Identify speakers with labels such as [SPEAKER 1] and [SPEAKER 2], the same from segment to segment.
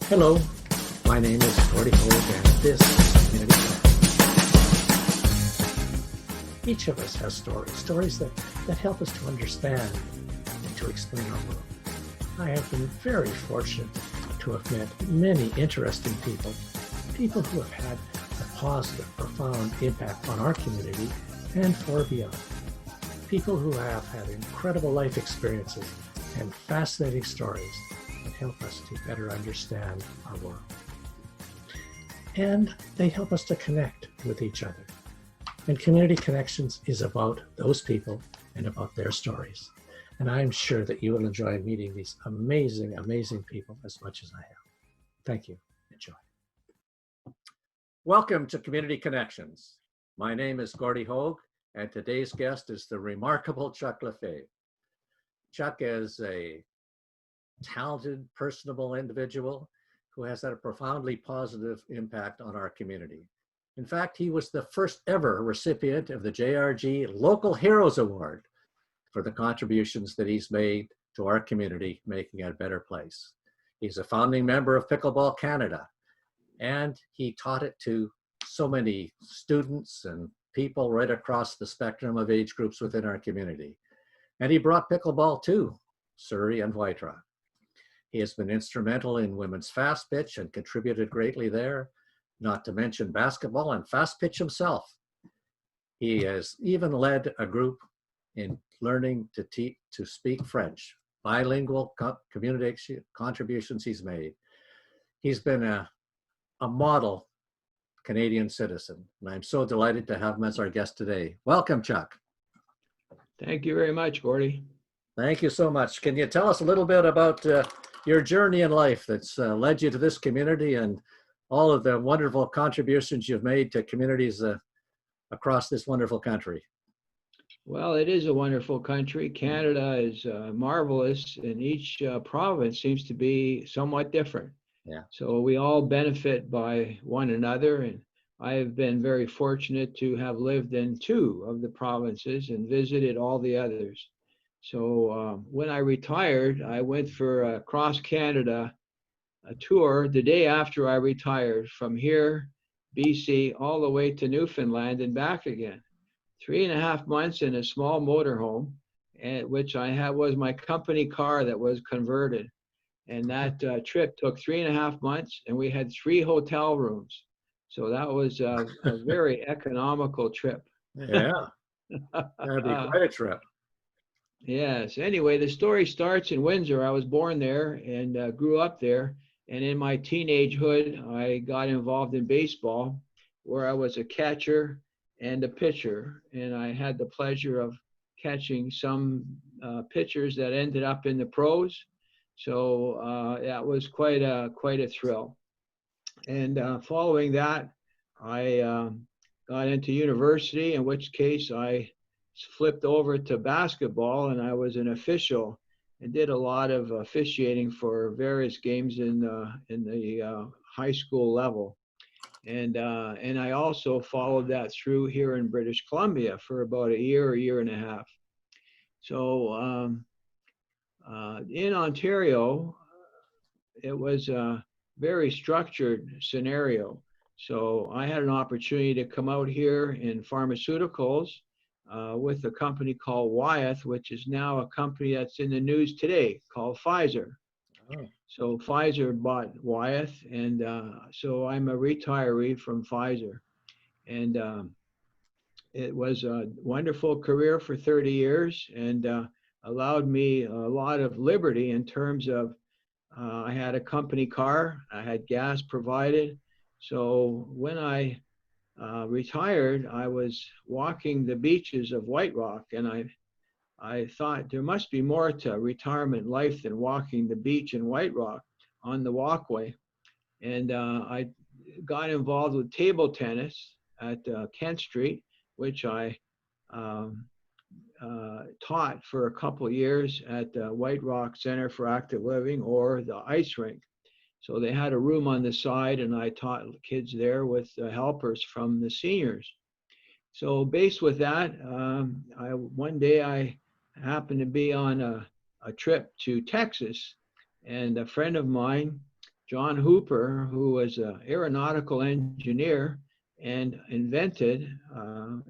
[SPEAKER 1] Hello, my name is Gordy Hogue, and this is Community Connect. Each of us has stories that help us to understand and to explain our world. I have been very fortunate to have met many interesting people who have had a positive, profound impact on our community and far beyond. People who have had incredible life experiences and fascinating stories that help us to better understand our world. And they help us to connect with each other. And Community Connections is about those people and about their stories. And I'm sure that you will enjoy meeting these amazing, amazing people as much as I have. Thank you. Enjoy. Welcome to Community Connections. My name is Gordy Hogue, and today's guest is the remarkable Chuck LeFaive. Chuck is a talented, personable individual who has had a profoundly positive impact on our community. In fact, he was the first ever recipient of the JRG Local Heroes Award for the contributions that he's made to our community, making it a better place. He's a founding member of Pickleball Canada, and he taught it to so many students and people right across the spectrum of age groups within our community. And he brought pickleball to Surrey and White Rock. He has been instrumental in women's fast pitch and contributed greatly there, not to mention basketball and fast pitch himself. He has even led a group in learning to speak French, bilingual community contributions he's made. He's been a model Canadian citizen, and I'm so delighted to have him as our guest today. Welcome, Chuck.
[SPEAKER 2] Thank you very much, Gordy.
[SPEAKER 1] Thank you so much. Can you tell us a little bit about your journey in life that's led you to this community and all of the wonderful contributions you've made to communities across this wonderful country?
[SPEAKER 2] Well, it is a wonderful country. Canada is marvelous, and each province seems to be somewhat different.
[SPEAKER 1] Yeah.
[SPEAKER 2] So we all benefit by one another, and I have been very fortunate to have lived in 2 of the provinces and visited all the others. So when I retired, I went for a cross Canada tour the day after I retired from here, BC, all the way to Newfoundland and back again. 3.5 months in a small motorhome, which I had was my company car that was converted. And that trip took 3.5 months, and we had 3 hotel rooms. So that was a very economical trip.
[SPEAKER 1] Yeah, that'd be quite a trip.
[SPEAKER 2] Yes. Anyway, the story starts in Windsor. I was born there and grew up there. And in my teenagehood, I got involved in baseball, where I was a catcher and a pitcher. And I had the pleasure of catching some pitchers that ended up in the pros. So that was quite a thrill. And following that, I got into university, in which case I flipped over to basketball, and I was an official and did a lot of officiating for various games in the high school level. And I also followed that through here in British Columbia for about a year and a half. So in Ontario, it was a very structured scenario. So I had an opportunity to come out here in pharmaceuticals with a company called Wyeth, which is now a company that's in the news today called Pfizer. Oh. So Pfizer bought Wyeth, and so I'm a retiree from Pfizer. And it was a wonderful career for 30 years and allowed me a lot of liberty in terms of I had a company car, I had gas provided. So when I retired, I was walking the beaches of White Rock, and I thought there must be more to retirement life than walking the beach in White Rock on the walkway. And I got involved with table tennis at Kent Street, which I taught for a couple of years at the White Rock Center for Active Living, or the ice rink. So they had a room on the side, and I taught kids there with helpers from the seniors. So based with that, one day I happened to be on a trip to Texas, and a friend of mine John Hooper, who was an aeronautical engineer and invented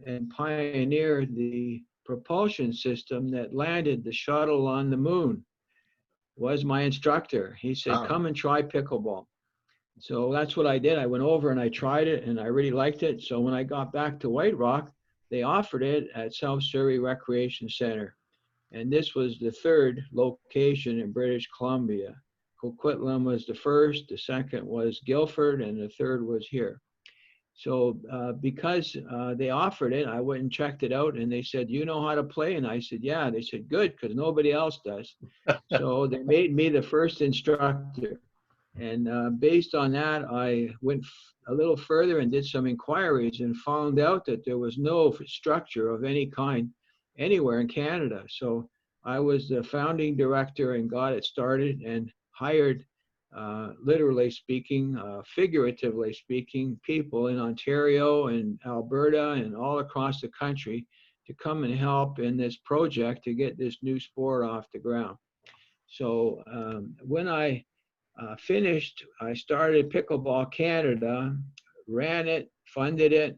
[SPEAKER 2] and pioneered the propulsion system that landed the shuttle on the moon, was my instructor. He said,
[SPEAKER 1] Wow.
[SPEAKER 2] come and try pickleball. So that's what I did. I went over and I tried it and I really liked it. So when I got back to White Rock, they offered it at South Surrey Recreation Center. And this was the third location in British Columbia. Coquitlam was the first, the second was Guildford, and the third was here. So because they offered it, I went and checked it out, and they said, you know how to play? And I said, yeah. They said, good, because nobody else does. So they made me the first instructor. And based on that, I went a little further and did some inquiries and found out that there was no structure of any kind anywhere in Canada. So I was the founding director and got it started and hired, literally speaking, figuratively speaking, people in Ontario and Alberta and all across the country to come and help in this project to get this new sport off the ground. So when I finished, I started Pickleball Canada, ran it, funded it,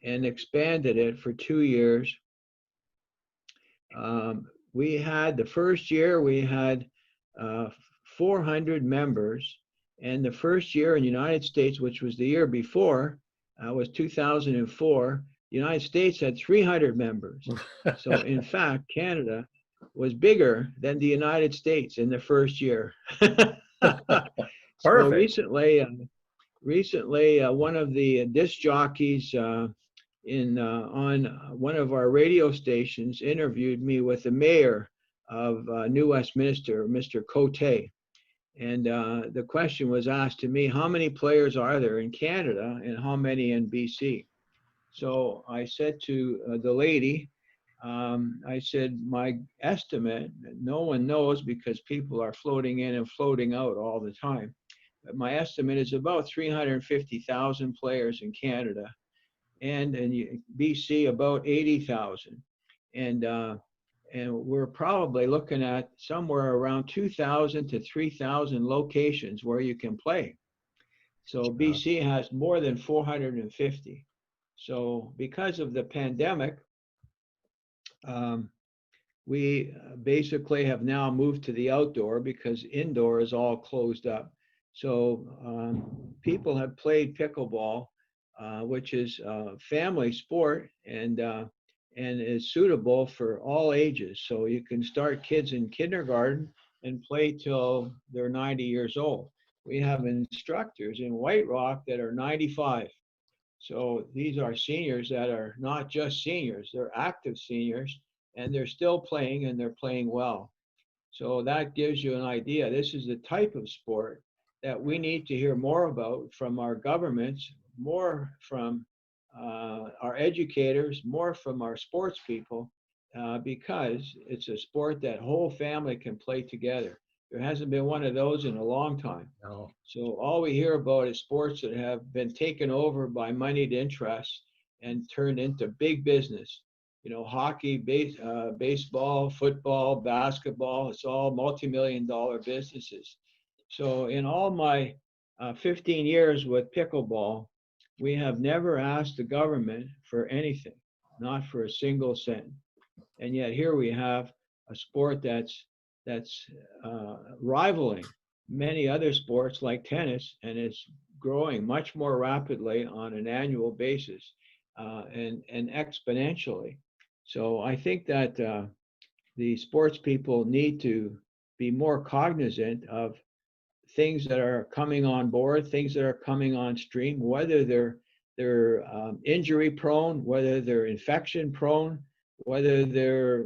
[SPEAKER 2] and expanded it for 2 years. We had the first year, we had 400 members. And the first year in the United States, which was the year before, was 2004, the United States had 300 members. So in fact, Canada was bigger than the United States in the first year. So
[SPEAKER 1] Perfect.
[SPEAKER 2] recently, one of the disc jockeys on one of our radio stations interviewed me with the mayor of New Westminster, Mr. Cote. And the question was asked to me, how many players are there in Canada and how many in BC? So I said to the lady, I said, my estimate, no one knows because people are floating in and floating out all the time. But my estimate is about 350,000 players in Canada, and in BC about 80,000. And we're probably looking at somewhere around 2,000 to 3,000 locations where you can play. So BC has more than 450. So because of the pandemic, we basically have now moved to the outdoor because indoor is all closed up. So people have played pickleball, which is a family sport and is suitable for all ages. So you can start kids in kindergarten and play till they're 90 years old. We have instructors in White Rock that are 95. So these are seniors that are not just seniors, they're active seniors, and they're still playing and they're playing well. So that gives you an idea. This is the type of sport that we need to hear more about from our governments, more from our educators, more from our sports people, because it's a sport that whole family can play together. There hasn't been one of those in a long time.
[SPEAKER 1] No.
[SPEAKER 2] So all we hear about is sports that have been taken over by moneyed interests and turned into big business. You know, hockey, baseball, football, basketball, it's all multi-million-dollar businesses. So in all my 15 years with pickleball, we have never asked the government for anything, not for a single cent. And yet here we have a sport that's rivaling many other sports like tennis, and it's growing much more rapidly on an annual basis and exponentially. So I think that the sports people need to be more cognizant of things that are coming on board, things that are coming on stream, whether they're injury prone, whether they're infection prone, whether they're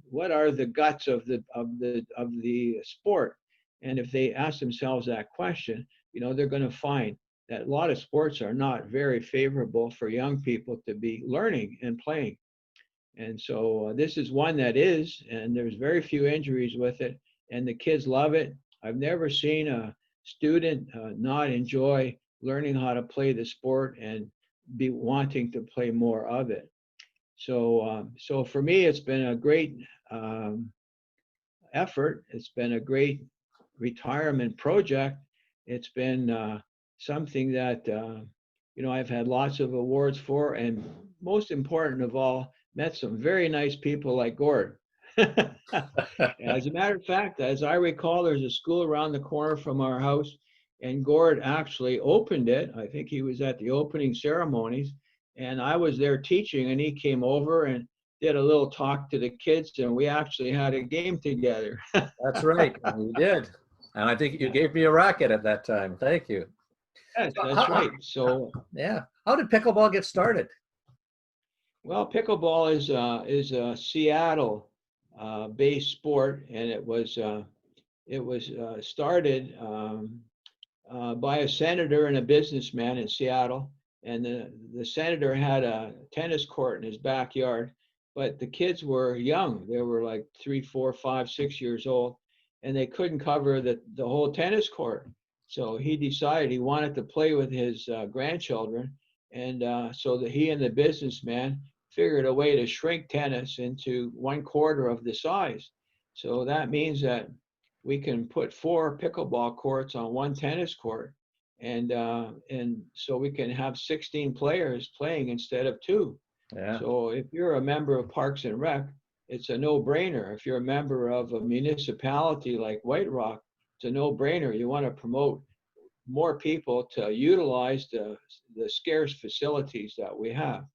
[SPEAKER 2] what are the guts of the sport. And if they ask themselves that question, you know, they're going to find that a lot of sports are not very favorable for young people to be learning and playing. And so this is one that is, and there's very few injuries with it, and the kids love it. I've never seen a student not enjoy learning how to play the sport and be wanting to play more of it. So for me, it's been a great effort. It's been a great retirement project, It's been something that I've had lots of awards for, and most important of all, met some very nice people like Gord. As a matter of fact, as I recall, there's a school around the corner from our house, and Gord actually opened it. I think he was at the opening ceremonies, and I was there teaching, and he came over and did a little talk to the kids, and we actually had a game together.
[SPEAKER 1] That's right, you did. And I think you
[SPEAKER 2] Yeah.
[SPEAKER 1] gave me a racket at that time. Thank you.
[SPEAKER 2] Yes,
[SPEAKER 1] So
[SPEAKER 2] that's right. So,
[SPEAKER 1] yeah. How did pickleball get started?
[SPEAKER 2] well, pickleball is a Seattle based sport, and it was started by a senator and a businessman in Seattle. And the senator had a tennis court in his backyard, but the kids were young. They were like 3, 4, 5, 6 years old, and they couldn't cover the whole tennis court. So he decided he wanted to play with his grandchildren. And so that he and the businessman figured a way to shrink tennis into 1/4 of the size. So that means that we can put 4 pickleball courts on 1 tennis court, and so we can have 16 players playing instead of 2.
[SPEAKER 1] Yeah.
[SPEAKER 2] So if you're a member of Parks and Rec, it's a no-brainer. If you're a member of a municipality like White Rock, it's a no-brainer. You want to promote more people to utilize the scarce facilities that we have,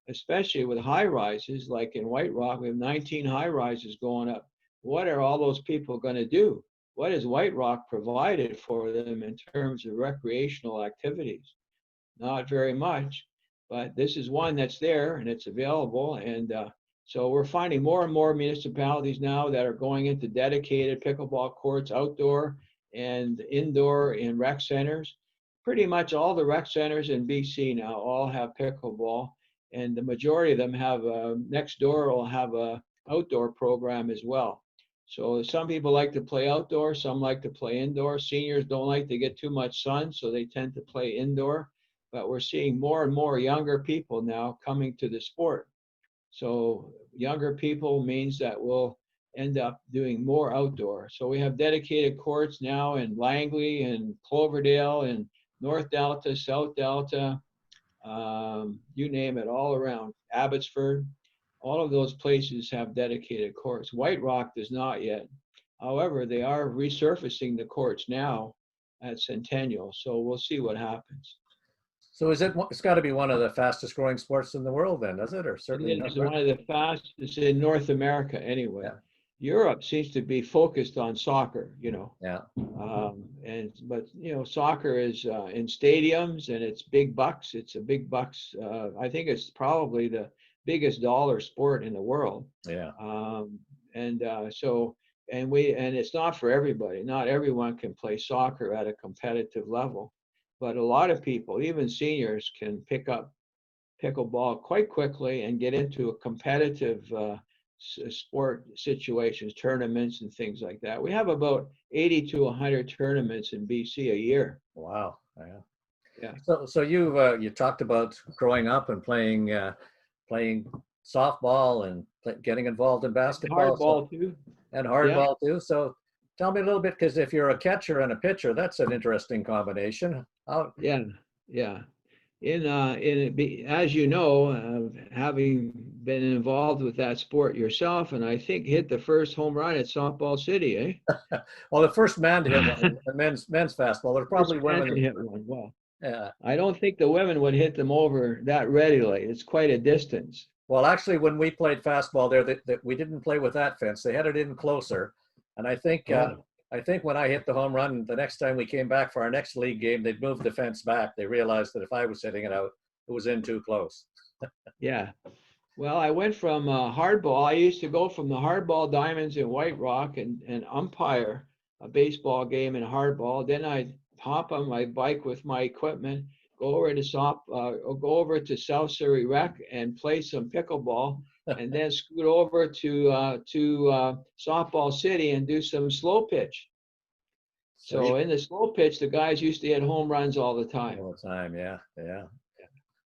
[SPEAKER 2] especially with high rises. Like in White Rock, we have 19 high rises going up. What are all those people going to do? What has White Rock provided for them in terms of recreational activities? Not very much, but this is one that's there and it's available. And so we're finding more and more municipalities now that are going into dedicated pickleball courts, outdoor and indoor in rec centers. Pretty much all the rec centers in BC now all have pickleball, and the majority of them have next door will have a outdoor program as well. So some people like to play outdoor, some like to play indoor. Seniors don't like to get too much sun, so they tend to play indoor. But we're seeing more and more younger people now coming to the sport. So younger people means that we'll end up doing more outdoor. So we have dedicated courts now in Langley and Cloverdale and North Delta, South Delta, you name it, all around Abbotsford. All of those places have dedicated courts. White Rock does not yet. However, they are resurfacing the courts now at Centennial. So we'll see what happens.
[SPEAKER 1] So it's got to be one of the fastest growing sports in the world then, does it? Or certainly
[SPEAKER 2] It
[SPEAKER 1] in North
[SPEAKER 2] is
[SPEAKER 1] America?
[SPEAKER 2] one of the fastest in North America anyway.
[SPEAKER 1] Yeah.
[SPEAKER 2] Europe seems to be focused on soccer.
[SPEAKER 1] Yeah.
[SPEAKER 2] But soccer is in stadiums and it's big bucks. It's a big bucks. I think it's probably the biggest dollar sport in the world.
[SPEAKER 1] Yeah.
[SPEAKER 2] And it's not for everybody. Not everyone can play soccer at a competitive level, but a lot of people, even seniors, can pick up pickleball quite quickly and get into a competitive sport situations, tournaments and things like that. We have about 80 to 100 tournaments in BC a year.
[SPEAKER 1] Wow. Yeah.
[SPEAKER 2] Yeah.
[SPEAKER 1] So you talked about growing up and playing softball and getting involved in basketball.
[SPEAKER 2] Hardball too.
[SPEAKER 1] And
[SPEAKER 2] Yeah.
[SPEAKER 1] hardball too. So tell me a little bit, because if you're a catcher and a pitcher, that's an interesting combination.
[SPEAKER 2] Yeah. Yeah. As you know, having been involved with that sport yourself, and I think hit the first home run at Softball City, eh?
[SPEAKER 1] Well, the first man to hit one in men's fastball. There's probably
[SPEAKER 2] First man
[SPEAKER 1] women.
[SPEAKER 2] to hit one. Well,
[SPEAKER 1] Yeah.
[SPEAKER 2] I don't think the women would hit them over that readily. It's quite a distance.
[SPEAKER 1] Well, actually, when we played fastball there, that we didn't play with that fence. They had it in closer, and
[SPEAKER 2] Oh,
[SPEAKER 1] I think when I hit the home run, the next time we came back for our next league game, they'd moved the fence back. They realized that if I was hitting it out, it was in too close.
[SPEAKER 2] yeah. Well, I went from hardball. I used to go from the hardball diamonds in White Rock and umpire a baseball game in hardball. Then I'd hop on my bike with my equipment, go over to South Surrey Rec and play some pickleball, and then scoot over to Softball City and do some slow pitch.
[SPEAKER 1] So
[SPEAKER 2] So in the slow pitch, the guys used to hit home runs all the time.
[SPEAKER 1] all the time, yeah, yeah.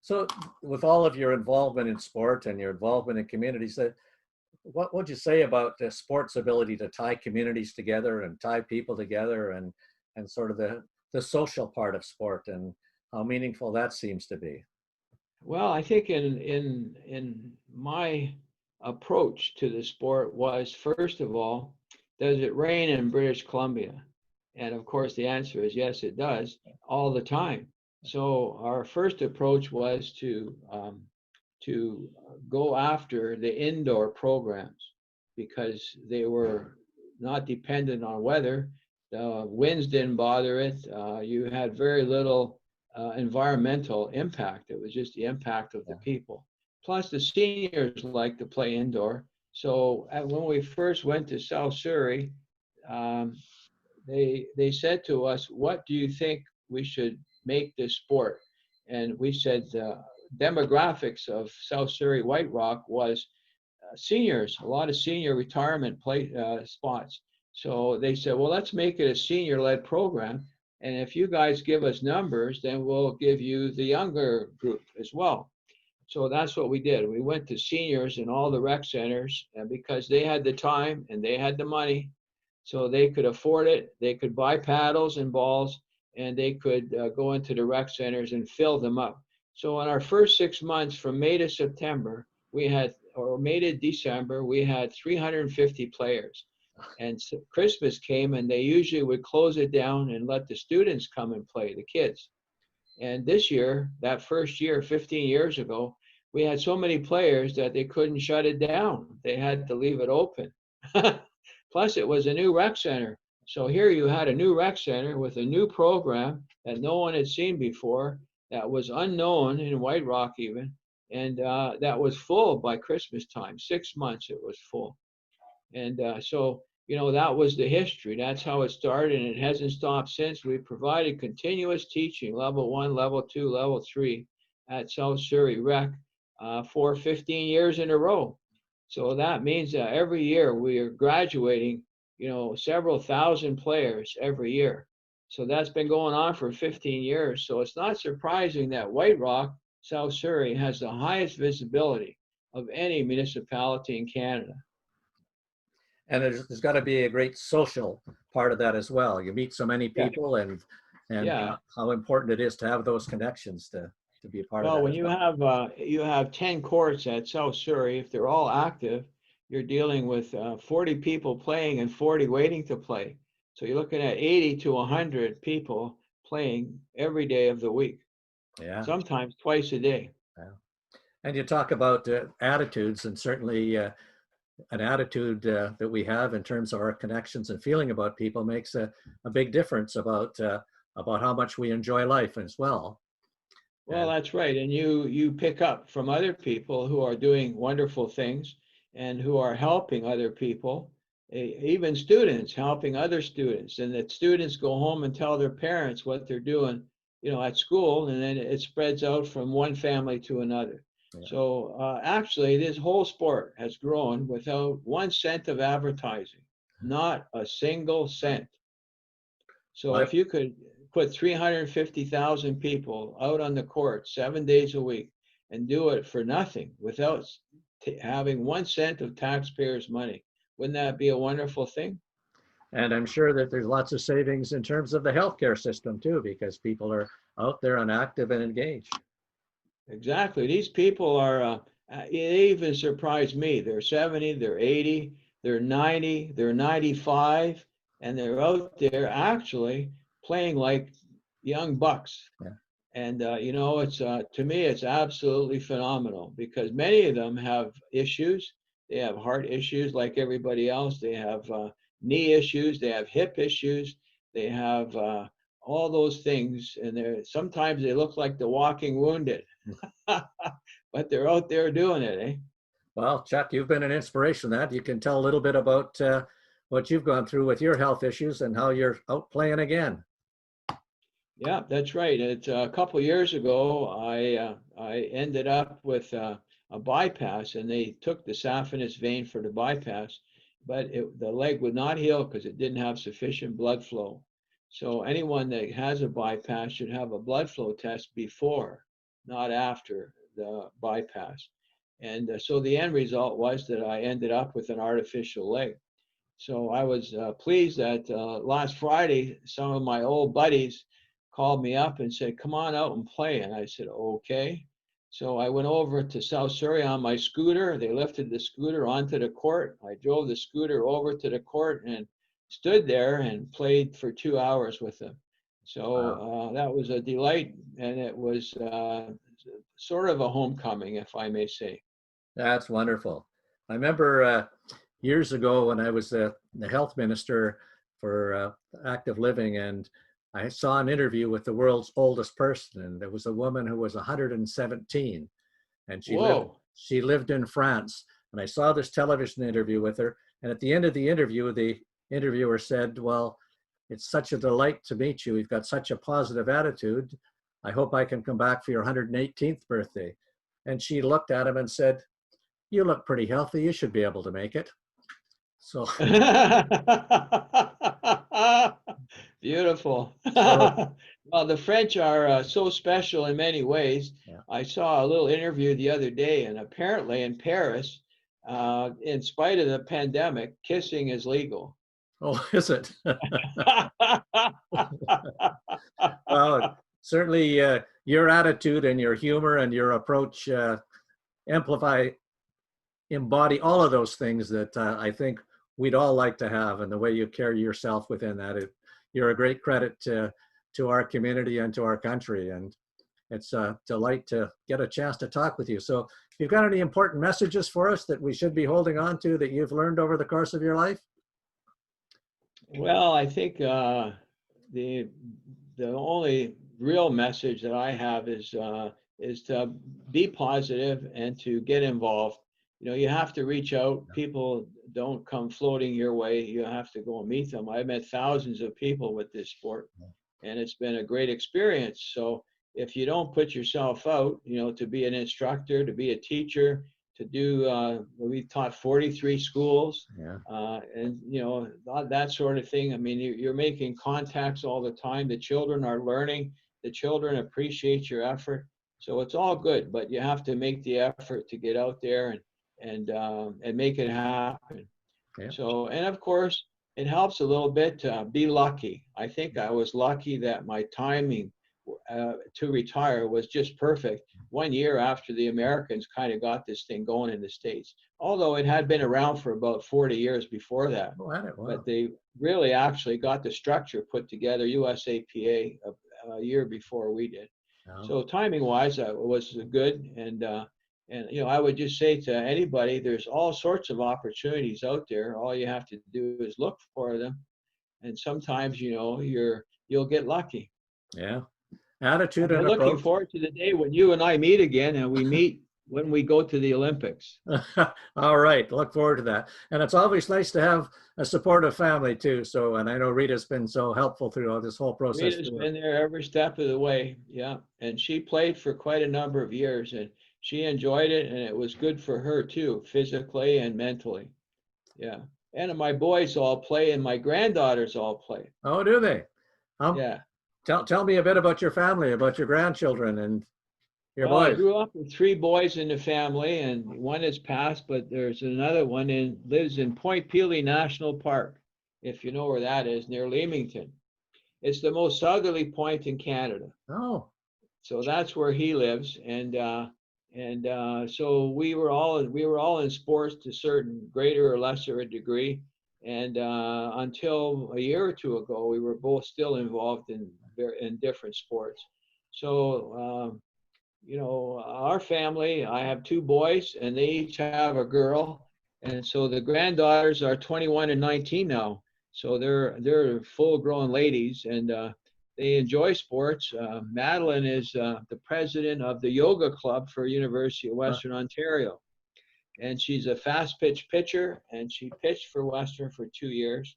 [SPEAKER 1] So with all of your involvement in sport and your involvement in communities, what would you say about sports' ability to tie communities together and tie people together and sort of the social part of sport and how meaningful that seems to be.
[SPEAKER 2] Well, I think in my approach to the sport was, first of all, does it rain in British Columbia? And of course, the answer is yes, it does all the time. So our first approach was to go after the indoor programs because they were not dependent on weather. The winds didn't bother it. You had very little environmental impact. It was just the impact of the people. Plus, the seniors like to play indoor. So when we first went to South Surrey, um, they said to us, "What do you think we should make this sport?" And we said, demographics of South Surrey White Rock was seniors, a lot of senior retirement play spots. So they said, well, let's make it a senior-led program. And if you guys give us numbers, then we'll give you the younger group as well. So that's what we did. We went to seniors in all the rec centers, and because they had the time and they had the money, so they could afford it. They could buy paddles and balls, and they could go into the rec centers and fill them up. So in our first 6 months, from May to September, or May to December, we had 350 players. And so Christmas came, and they usually would close it down and let the students come and play, the kids. And this year, that first year, 15 years ago, we had so many players that they couldn't shut it down. They had to leave it open. Plus, it was a new rec center. So here you had a new rec center with a new program that no one had seen before, that was unknown in White Rock even, and that was full by Christmas time. 6 months it was full. And so, that was the history. That's how it started, and it hasn't stopped since. We provided continuous teaching, level 1, level 2, level 3 at South Surrey Rec for 15 years in a row. So that means that every year we are graduating, several thousand players every year. So that's been going on for 15 years. So it's not surprising that White Rock, South Surrey, has the highest visibility of any municipality in Canada.
[SPEAKER 1] And there's got to be a great social part of that as well. You meet so many people, and
[SPEAKER 2] Yeah.
[SPEAKER 1] how important it is to have those connections to be a part of that.
[SPEAKER 2] Well, when you have 10 courts at South Surrey, if they're all active, you're dealing with 40 people playing and 40 waiting to play. So you're looking at 80 to 100 people playing every day of the week.
[SPEAKER 1] Yeah.
[SPEAKER 2] Sometimes twice a day.
[SPEAKER 1] Yeah. And you talk about attitudes, and certainly an attitude that we have in terms of our connections and feeling about people makes a big difference about how much we enjoy life as well.
[SPEAKER 2] Well, that's right. And you pick up from other people who are doing wonderful things and who are helping other people, even students helping other students. And that students go home and tell their parents what they're doing, at school, and then it spreads out from one family to another. Yeah. So actually, this whole sport has grown without 1 cent of advertising, not a single cent. So if you could put 350,000 people out on the court 7 days a week and do it for nothing without having 1 cent of taxpayers' money, wouldn't that be a wonderful thing?
[SPEAKER 1] And I'm sure that there's lots of savings in terms of the healthcare system too, because people are out there and active and engaged.
[SPEAKER 2] Exactly. These people are, it even surprised me. They're 70, they're 80, they're 90, they're 95, and they're out there actually playing like young bucks. Yeah. And, it's to me, it's absolutely phenomenal because many of them have issues. They have heart issues like everybody else. They have knee issues. They have hip issues. They have all those things. And sometimes they look like the walking wounded, but they're out there doing it, eh?
[SPEAKER 1] Well, Chuck, you've been an inspiration. That you can tell a little bit about what you've gone through with your health issues and how you're out playing again.
[SPEAKER 2] Yeah, that's right. It's a couple years ago, I ended up with a bypass, and they took the saphenous vein for the bypass, but the leg would not heal because it didn't have sufficient blood flow. So anyone that has a bypass should have a blood flow test before, not after the bypass. And so the end result was that I ended up with an artificial leg. So I was pleased that last Friday, some of my old buddies called me up and said, come on out and play. And I said, okay. So I went over to South Surrey on my scooter. They lifted the scooter onto the court. I drove the scooter over to the court and stood there and played for 2 hours with them. So that was a delight, and it was sort of a homecoming, if I may say.
[SPEAKER 1] That's wonderful. I remember years ago when I was the health minister for active living, and I saw an interview with the world's oldest person, and there was a woman who was 117, and she lived in France. And I saw this television interview with her, and at the end of the interviewer said, well, it's such a delight to meet you. You've got such a positive attitude. I hope I can come back for your 118th birthday. And she looked at him and said, you look pretty healthy. You should be able to make it. So
[SPEAKER 2] beautiful. Well, the French are so special in many ways.
[SPEAKER 1] Yeah.
[SPEAKER 2] I saw a little interview the other day, and apparently in Paris, in spite of the pandemic, kissing is legal.
[SPEAKER 1] Oh, is it? Well, certainly your attitude and your humor and your approach embody all of those things that I think we'd all like to have, and the way you carry yourself within that. You're a great credit to our community and to our country, and it's a delight to get a chance to talk with you. So if you've got any important messages for us that we should be holding on to that you've learned over the course of your life?
[SPEAKER 2] Well, I think the only real message that I have is to be positive and to get involved. You know, you have to reach out. People don't come floating your way. You have to go and meet them. I've met thousands of people with this sport, and it's been a great experience. So if you don't put yourself out, you know, to be an instructor, to be a teacher, to do, we taught 43 schools, and, you know, that sort of thing. I mean, you're making contacts all the time. The children are learning. The children appreciate your effort. So it's all good, but you have to make the effort to get out there and make it happen. Yeah. So, and of course, it helps a little bit to be lucky. I think I was lucky that my timing to retire was just perfect 1 year after the Americans kind of got this thing going in the States. Although it had been around for about 40 years before that. Oh, wow. But they really actually got the structure put together, USAPA, a year before we did. Oh. So timing wise, it was good. And you know, I would just say to anybody, there's all sorts of opportunities out there. All you have to do is look for them. And sometimes, you know, you'll get lucky.
[SPEAKER 1] Yeah. Attitude and
[SPEAKER 2] approach. Looking forward to the day when you and I meet again, and we meet when we go to the Olympics.
[SPEAKER 1] All right. Look forward to that. And it's always nice to have a supportive family too. So, and I know Rita's been so helpful through this whole process.
[SPEAKER 2] Rita's been there every step of the way. Yeah. And she played for quite a number of years, and she enjoyed it, and it was good for her too, physically and mentally. Yeah. And my boys all play, and my granddaughters all play.
[SPEAKER 1] Oh, do they?
[SPEAKER 2] Yeah.
[SPEAKER 1] Tell me a bit about your family, about your grandchildren and your boys.
[SPEAKER 2] I grew up with 3 boys in the family, and one has passed, but there's another one lives in Point Pelee National Park, if you know where that is, near Leamington. It's the most southerly point in Canada.
[SPEAKER 1] Oh.
[SPEAKER 2] So that's where he lives, and so we were all in sports to a certain greater or lesser a degree, and until a year or two ago, we were both still involved in different sports. So you know, our family, I have 2 boys, and they each have a girl, and so the granddaughters are 21 and 19 now. So they're full-grown ladies, and they enjoy sports. Madeline is the president of the yoga club for University of Western Ontario. And she's a fast pitch pitcher, and she pitched for Western for 2 years.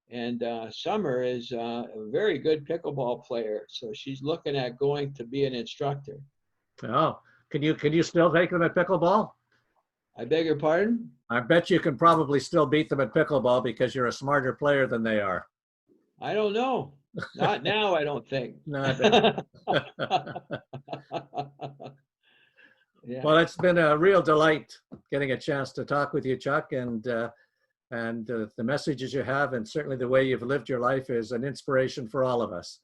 [SPEAKER 2] And Summer is a very good pickleball player. So she's looking at going to be an instructor.
[SPEAKER 1] Oh, can you still take them at pickleball?
[SPEAKER 2] I beg your pardon?
[SPEAKER 1] I bet you can probably still beat them at pickleball because you're a smarter player than they are.
[SPEAKER 2] I don't know. Not now, I don't think.
[SPEAKER 1] No, I don't. Yeah. Well, it's been a real delight getting a chance to talk with you, Chuck, and the messages you have, and certainly the way you've lived your life is an inspiration for all of us.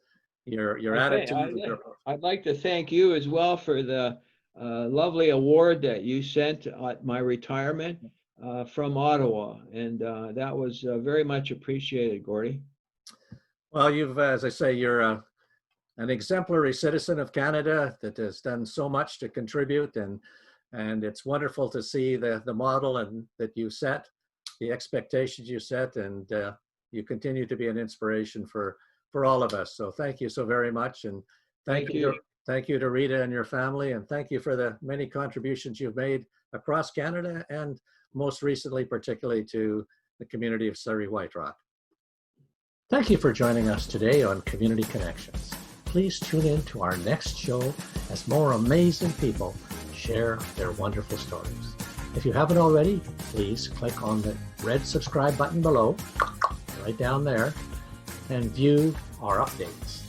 [SPEAKER 1] your
[SPEAKER 2] Okay,
[SPEAKER 1] attitude.
[SPEAKER 2] I'd like to thank you as well for the lovely award that you sent at my retirement from Ottawa. And that was very much appreciated, Gordy.
[SPEAKER 1] Well, as I say, you're an exemplary citizen of Canada that has done so much to contribute, and it's wonderful to see the model and that you set, the expectations you set, and you continue to be an inspiration for all of us. So thank you so very much, and
[SPEAKER 2] Thank you.
[SPEAKER 1] thank you to Rita and your family, and thank you for the many contributions you've made across Canada, and most recently, particularly to the community of Surrey White Rock. Thank you for joining us today on Community Connections. Please tune in to our next show as more amazing people share their wonderful stories. If you haven't already, please click on the red subscribe button below, right down there, and view our updates.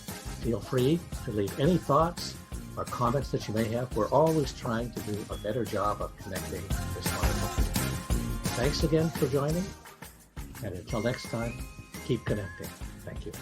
[SPEAKER 1] Feel free to leave any thoughts or comments that you may have. We're always trying to do a better job of connecting this wonderful community. Thanks again for joining, and until next time, keep connecting. Thank you.